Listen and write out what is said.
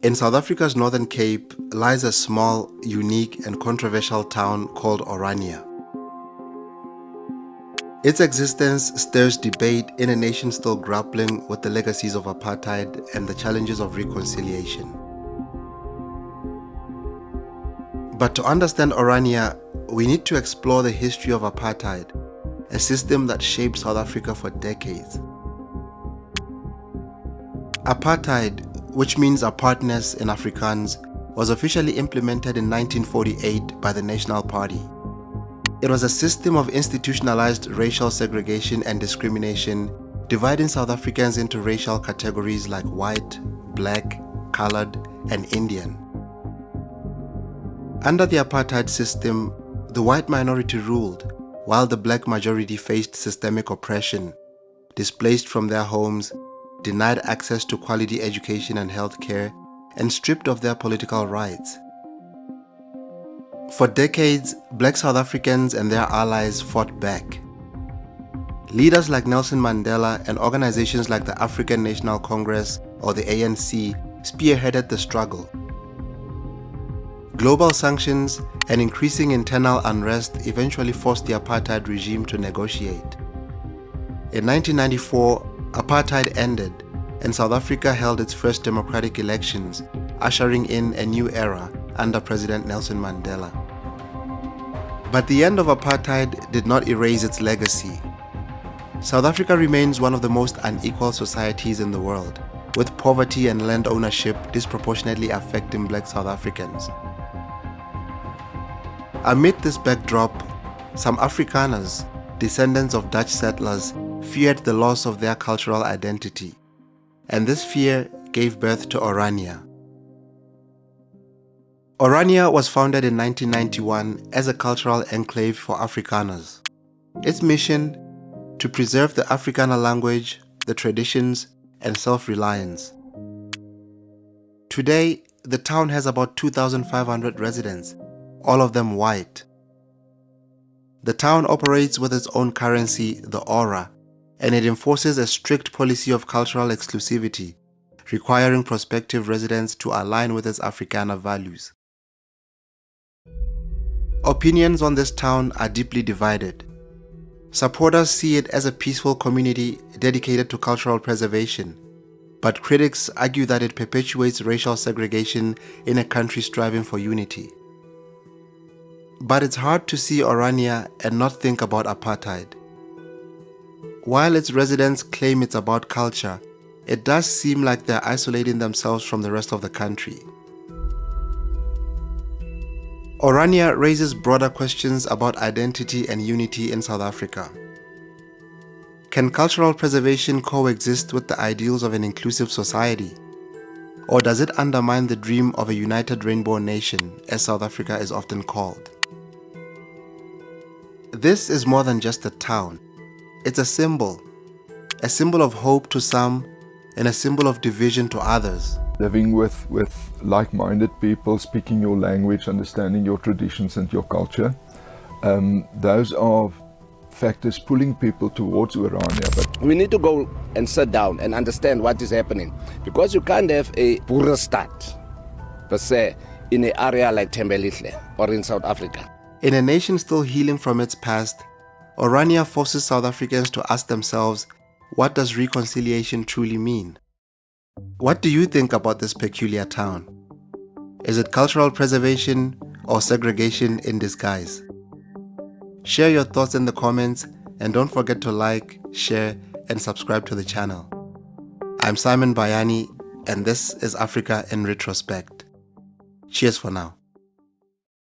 In South Africa's Northern Cape lies a small, unique and controversial town called Orania. Its existence stirs debate in a nation still grappling with the legacies of apartheid and the challenges of reconciliation. But to understand Orania, we need to explore the history of apartheid, a system that shaped South Africa for decades. Apartheid, which means apartness in Afrikaans, was officially implemented in 1948 by the National Party. It was a system of institutionalized racial segregation and discrimination, dividing South Africans into racial categories like white, black, colored, and Indian. Under the apartheid system, the white minority ruled, while the black majority faced systemic oppression, displaced from their homes, denied access to quality education and healthcare, and stripped of their political rights. For decades, black South Africans and their allies fought back. Leaders like Nelson Mandela and organizations like the African National Congress or the ANC spearheaded the struggle. Global sanctions and increasing internal unrest eventually forced the apartheid regime to negotiate. In 1994, apartheid ended and South Africa held its first democratic elections, ushering in a new era under President Nelson Mandela. But the end of apartheid did not erase its legacy. South Africa remains one of the most unequal societies in the world, with poverty and land ownership disproportionately affecting black South Africans. Amid this backdrop, some Afrikaners, descendants of Dutch settlers, feared the loss of their cultural identity, and this fear gave birth to Orania. Orania was founded in 1991 as a cultural enclave for Afrikaners. Its mission: to preserve the Afrikaner language, the traditions, and self-reliance. Today, the town has about 2,500 residents, all of them white. The town operates with its own currency, the Ora, and it enforces a strict policy of cultural exclusivity, requiring prospective residents to align with its Afrikaner values. Opinions on this town are deeply divided. Supporters see it as a peaceful community dedicated to cultural preservation, but critics argue that it perpetuates racial segregation in a country striving for unity. But it's hard to see Orania and not think about apartheid. While its residents claim it's about culture, it does seem like they're isolating themselves from the rest of the country. Orania raises broader questions about identity and unity in South Africa. Can cultural preservation coexist with the ideals of an inclusive society? Or does it undermine the dream of a united rainbow nation, as South Africa is often called? This is more than just a town. It's a symbol of hope to some and a symbol of division to others. Living with like-minded people, speaking your language, understanding your traditions and your culture, those are factors pulling people towards Orania. But we need to go and sit down and understand what is happening, because you can't have a Boerenstad per se in an area like Thembelihle or in South Africa. In a nation still healing from its past, Orania forces South Africans to ask themselves, what does reconciliation truly mean? What do you think about this peculiar town? Is it cultural preservation or segregation in disguise? Share your thoughts in the comments and don't forget to like, share, and subscribe to the channel. I'm Simon Bayani and this is Africa in Retrospect. Cheers for now.